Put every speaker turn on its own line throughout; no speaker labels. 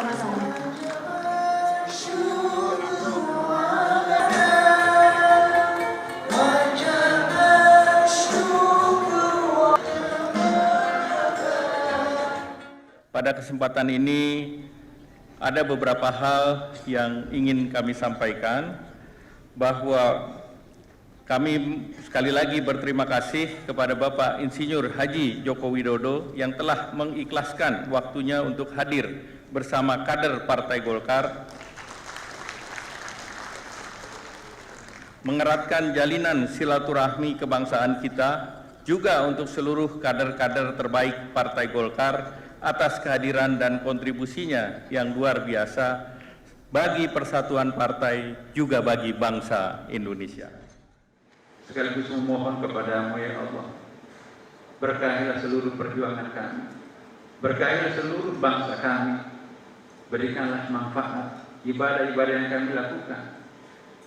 bersama-sama.
Pada kesempatan ini ada beberapa hal yang ingin kami sampaikan, bahwa kami sekali lagi berterima kasih kepada Bapak Insinyur Haji Joko Widodo yang telah mengikhlaskan waktunya untuk hadir bersama kader Partai Golkar, mengeratkan jalinan silaturahmi kebangsaan kita, juga untuk seluruh kader-kader terbaik Partai Golkar atas kehadiran dan kontribusinya yang luar biasa bagi persatuan partai, juga bagi bangsa Indonesia.
Sekaligus memohon kepada-Mu ya Allah, berkahilah seluruh perjuangan kami, berkahilah seluruh bangsa kami, berikanlah manfaat ibadah-ibadah yang kami lakukan.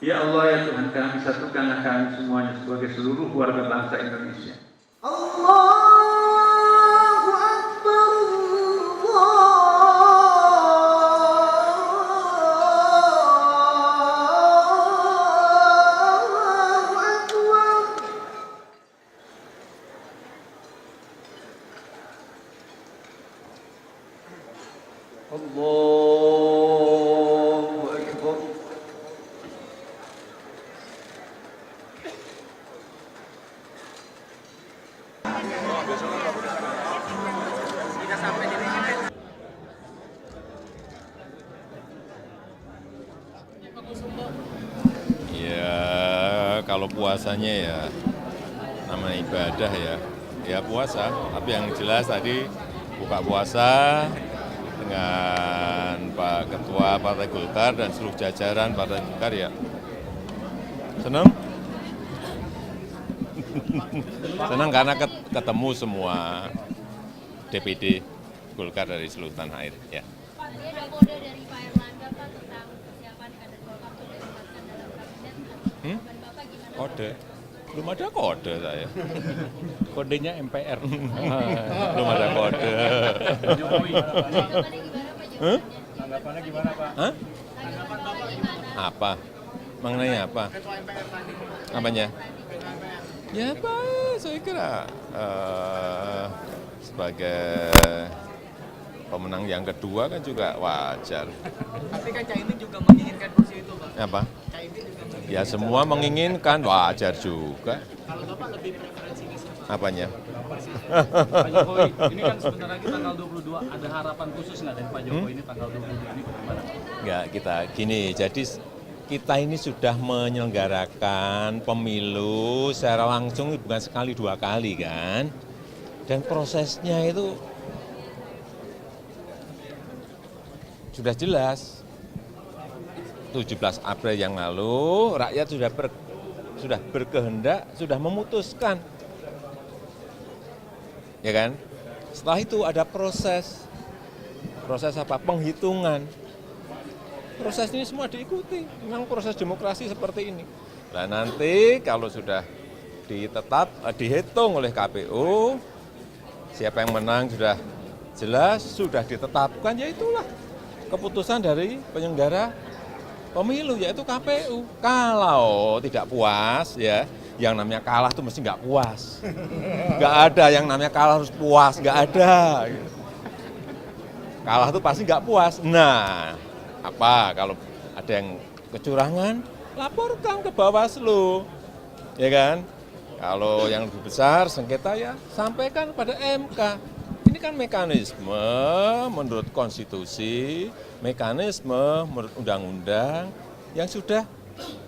Ya Allah ya Tuhan kami, satukanlah kami semuanya sebagai seluruh warga bangsa Indonesia.
Allahu Akbar, Allahu Akbar. Allahu Akbar.
Ya, kalau puasanya ya namanya ibadah ya puasa. Tapi yang jelas tadi buka puasa dengan Pak Ketua Partai Golkar dan seluruh jajaran Partai Golkar ya. Senang? Senang karena ketemu semua DPD Golkar dari seluruh tanah air. Ya.
Pak, ini ada kode dari Pak Erlangga Pak tentang persiapan kader Golkar untuk ditempatkan dalam kabinet. Jawaban Bapak gimana?
Kode? Belum ada kode saya.
Kodenya MPR.
Belum ada kode.
Jokowi.
Tanggapannya gimana Pak?
Hah?
Tanggapannya gimana Pak?
Hah?
Tanggapan Bapak gimana?
Apa? Mengenai apa? Apanya? Ya Pak, saya kira sebagai pemenang yang kedua kan juga wajar.
Tapi kan Caimin juga menginginkan kursi itu, Pak.
Apa?
Caimin juga menginginkan.
Ya semua menginginkan, wajar juga.
Kalau Bapak lebih preferensinya siapa?
Apanya?
Pak Jokowi, ini kan sebentar lagi tanggal 22, ada harapan khusus nggak dari Pak Jokowi ini tanggal 22 ini bagaimana?
Enggak, kita gini, jadi kita ini sudah menyelenggarakan pemilu secara langsung bukan sekali dua kali kan. Dan prosesnya itu sudah jelas. 17 April yang lalu rakyat sudah berkehendak, sudah memutuskan. Ya kan? Setelah itu ada proses. Proses apa? Penghitungan. Proses ini semua diikuti, memang proses demokrasi seperti ini. Nah nanti kalau sudah dihitung oleh KPU, siapa yang menang sudah jelas, sudah ditetapkan, ya itulah keputusan dari penyelenggara pemilu, yaitu KPU. Kalau tidak puas, ya yang namanya kalah itu mesti nggak puas. Nggak ada yang namanya kalah harus puas, nggak ada. Kalah itu pasti nggak puas. Nah, apa kalau ada yang kecurangan, laporkan ke Bawaslu, ya kan? Kalau yang lebih besar sengketa ya sampaikan pada MK. Ini kan mekanisme menurut konstitusi, mekanisme menurut undang-undang yang sudah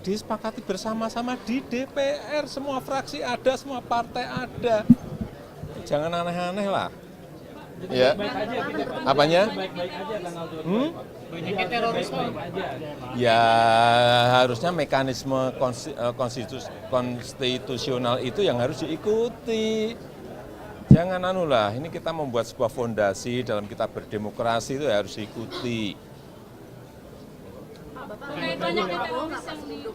disepakati bersama-sama di DPR, semua fraksi ada, semua partai ada. Jangan aneh-aneh lah. Ya. Apanya?
Baik-baik aja tanggal 22.
Banyaknya terorisme.
Ya harusnya mekanisme konstitusional itu yang harus diikuti. Jangan anulah, ini kita membuat sebuah fondasi dalam kita berdemokrasi itu harus diikuti.
Banyaknya teroris yang di...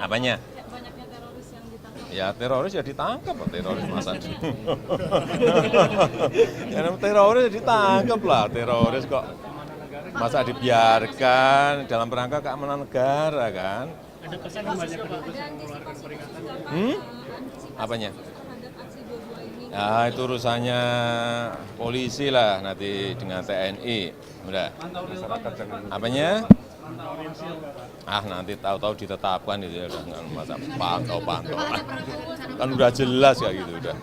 Apanya?
Banyaknya teroris yang ditangkap.
Ya teroris ya ditangkap, teroris masa. Ya teroris ya ditangkap lah, teroris kok. Masa dibiarkan dalam rangka keamanan negara kan?
Ada pesan banyak mengeluarkan peringatan.
Apanya? Ya itu urusannya polisi lah nanti dengan TNI. Udah. Apanya? Nanti tahu-tahu ditetapkan itu ya udah nggak masa pantau-pantau. Kan udah jelas kayak gitu udah.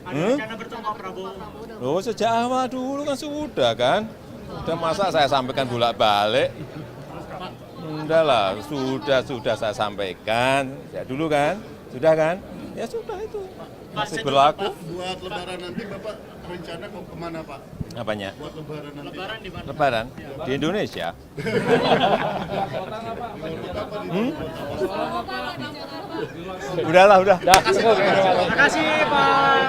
Rencana bertemu Pak Prabowo.
Loh sejak awal dulu kan sudah kan. Udah masa saya sampaikan bolak-balik. Udah lah, sudah saya sampaikan. Ya dulu kan, sudah kan? Ya sudah itu. Masih berlaku.
Buat lebaran nanti Bapak rencana mau kemana Pak?
Apanya?
Buat lebaran nanti.
Lebaran di mana?
Lebaran di Indonesia. Udahlah, udah.
Terima kasih Pak.